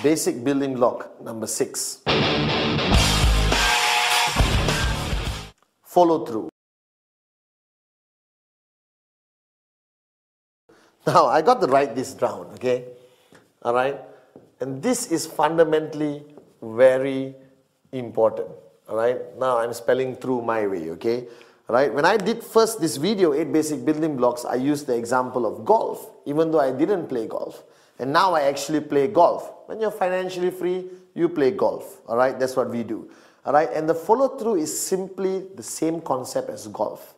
Basic building block number 6. Follow through. Now, I got to write this down, okay? All right? And this is fundamentally very important, all right? Now, I'm spelling through my way, okay? All right? When I did first this video, 8 basic building blocks, I used the example of golf, even though I didn't play golf. And now I actually play golf. When you're financially free, you play golf, all right? That's what we do, all right? And the follow through is simply the same concept as golf.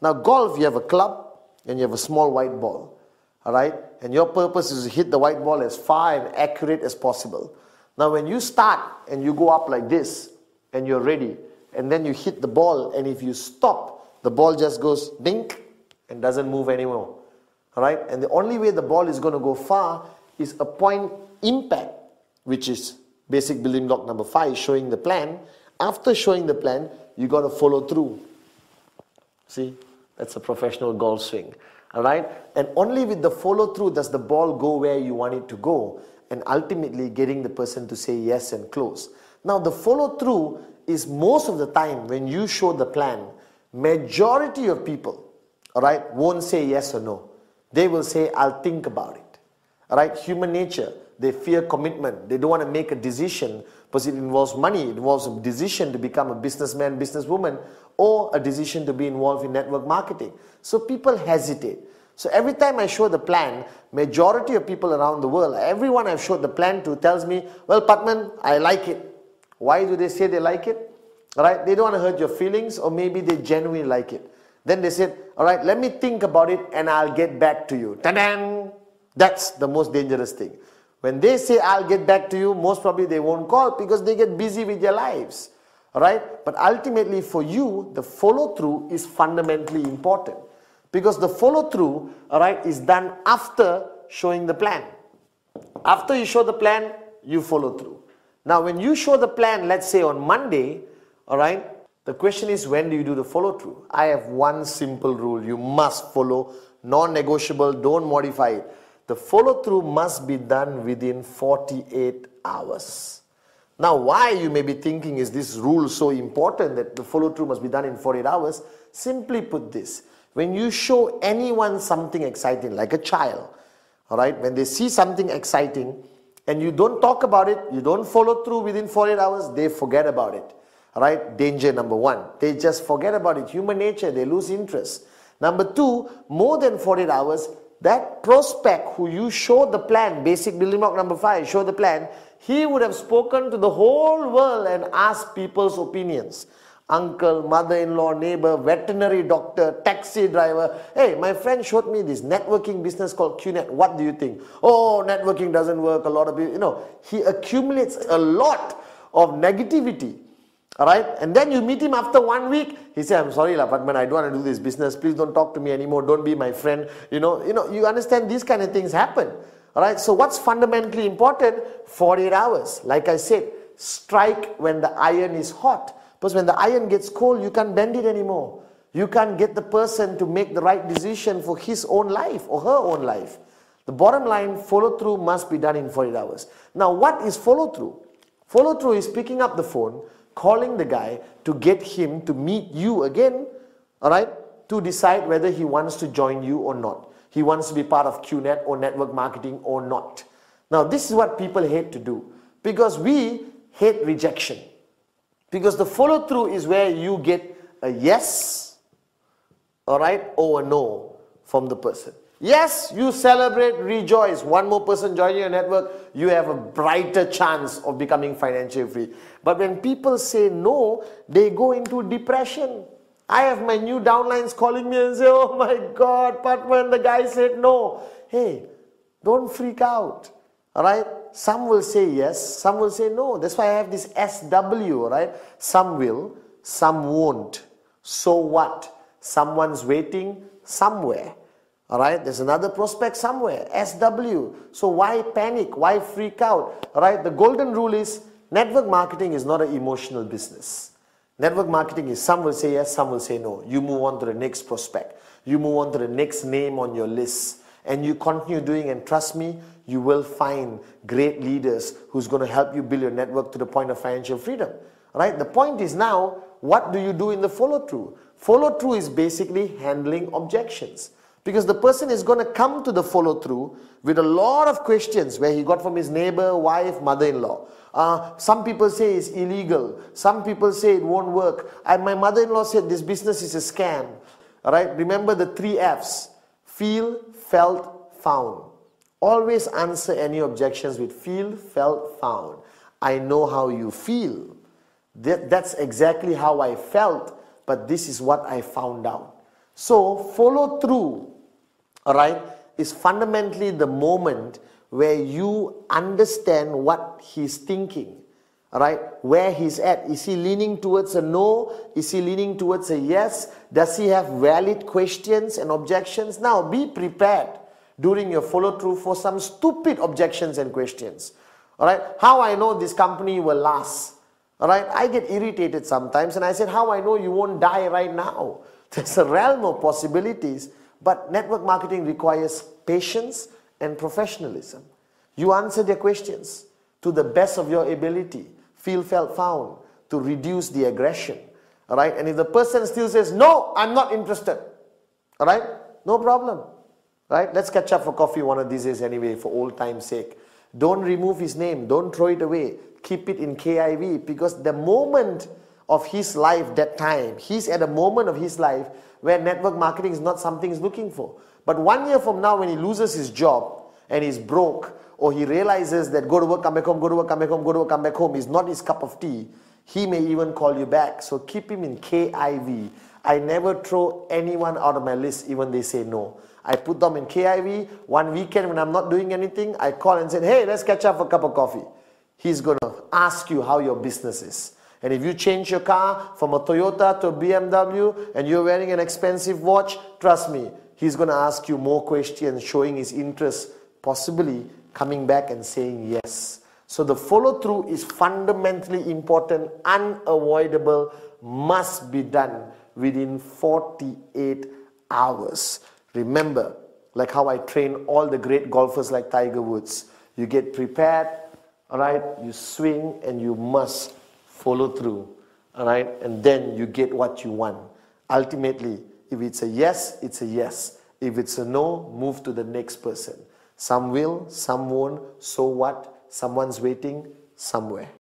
Now, golf, you have a club and you have a small white ball. All right, and your purpose is to hit the white ball as far and accurate as possible. Now, when you start and you go up like this and you're ready, and then you hit the ball, and if you stop, the ball just goes dink and doesn't move anymore. All right, and the only way the ball is going to go far is a point impact, which is basic building block number 5, showing the plan. After showing the plan, you got to follow through. See, that's a professional golf swing. All right, and only with the follow through does the ball go where you want it to go, and ultimately getting the person to say yes and close. Now, the follow through is most of the time when you show the plan, majority of people, all right, won't say yes or no. They will say, I'll think about it. All right, human nature, they fear commitment. They don't want to make a decision because it involves money. It involves a decision to become a businessman, businesswoman, or a decision to be involved in network marketing. So people hesitate. So every time I show the plan, majority of people around the world, everyone I've showed the plan to tells me, well, Patman, I like it. Why do they say they like it? All right, they don't want to hurt your feelings, or maybe they genuinely like it. Then they said, all right, let me think about it and I'll get back to you. Ta-da! That's the most dangerous thing. When they say, I'll get back to you, most probably they won't call because they get busy with their lives. All right? But ultimately for you, the follow through is fundamentally important. Because the follow through, all right, is done after showing the plan. After you show the plan, you follow through. Now, when you show the plan, let's say on Monday, all right, the question is, when do you do the follow through? I have one simple rule. You must follow, non-negotiable, don't modify it. The follow through must be done within 48 hours. Now, why you may be thinking, is this rule so important that the follow through must be done in 48 hours? Simply put this. When you show anyone something exciting, like a child, all right, when they see something exciting and you don't talk about it, you don't follow through within 48 hours, they forget about it. All right, danger number 1. They just forget about it. Human nature, they lose interest. Number 2, more than 48 hours, that prospect who you showed the plan, basic building block number 5, show the plan, he would have spoken to the whole world and asked people's opinions. Uncle, mother-in-law, neighbor, veterinary doctor, taxi driver. Hey, my friend showed me this networking business called QNet. What do you think? Oh, networking doesn't work. A lot of people, you know, he accumulates a lot of negativity. All right, and then you meet him after 1 week. He said, I'm sorry, Patman, I don't want to do this business. Please don't talk to me anymore. Don't be my friend. You understand these kind of things happen. All right, so what's fundamentally important? 48 hours. Like I said, strike when the iron is hot. Because when the iron gets cold, you can't bend it anymore. You can't get the person to make the right decision for his own life or her own life. The bottom line, follow through must be done in 48 hours. Now, what is follow through? Follow through is picking up the phone, calling the guy to get him to meet you again, all right, to decide whether he wants to join you or not. He wants to be part of QNet or network marketing or not. Now, this is what people hate to do because we hate rejection. Because the follow through is where you get a yes, all right, or a no from the person. Yes, you celebrate, rejoice. One more person joining your network, you have a brighter chance of becoming financially free. But when people say no, they go into depression. I have my new downlines calling me and say, oh my God, Patman, the guy said no. Hey, don't freak out, all right? Some will say yes, some will say no. That's why I have this SW, all right? Some will, some won't. So what? Someone's waiting somewhere. All right, there's another prospect somewhere, SW. So why panic? Why freak out? All right, the golden rule is network marketing is not an emotional business. Network marketing is some will say yes, some will say no. You move on to the next prospect. You move on to the next name on your list. and you continue doing, and trust me, you will find great leaders who's going to help you build your network to the point of financial freedom. Right? The point is now, what do you do in the follow-through? Follow-through is basically handling objections. Because the person is going to come to the follow-through with a lot of questions where he got from his neighbor, wife, mother-in-law. Some people say it's illegal. Some people say it won't work. And my mother-in-law said this business is a scam. All right? Remember the 3 Fs. Feel, felt, found. Always answer any objections with feel, felt, found. I know how you feel. That's exactly how I felt, but this is what I found out. So follow through, all right, is fundamentally the moment where you understand what he's thinking, all right, where he's at. Is he leaning towards a no? Is he leaning towards a yes? Does he have valid questions and objections? Now be prepared during your follow through for some stupid objections and questions. All right, how I know this company will last? All right, I get irritated sometimes, and I said, how I know you won't die right now? There's a realm of possibilities, but network marketing requires patience and professionalism. You answer their questions to the best of your ability, feel, felt, found, to reduce the aggression. All right, and if the person still says, no, I'm not interested, all right, no problem. Right, let's catch up for coffee one of these days anyway, for old time's sake. Don't remove his name, don't throw it away. Keep it in KIV, because the moment of his life, that time, he's at a moment of his life where network marketing is not something he's looking for. But 1 year from now, when he loses his job and he's broke, or he realizes that go to work, come back home, go to work, come back home, go to work, come back home is not his cup of tea, he may even call you back. So keep him in KIV. I never throw anyone out of my list, even they say no. I put them in KIV. One weekend when I'm not doing anything, I call and say, hey, let's catch up for a cup of coffee. He's going to ask you how your business is. And if you change your car from a Toyota to a BMW and you're wearing an expensive watch, trust me, he's going to ask you more questions, showing his interest, possibly coming back and saying yes. So the follow-through is fundamentally important, unavoidable, must be done within 48 hours. Remember, like how I train all the great golfers like Tiger Woods, you get prepared, all right, you swing and you must follow through, all right, and then you get what you want. Ultimately, if it's a yes, it's a yes. If it's a no, move to the next person. Some will, some won't, so what? Someone's waiting somewhere.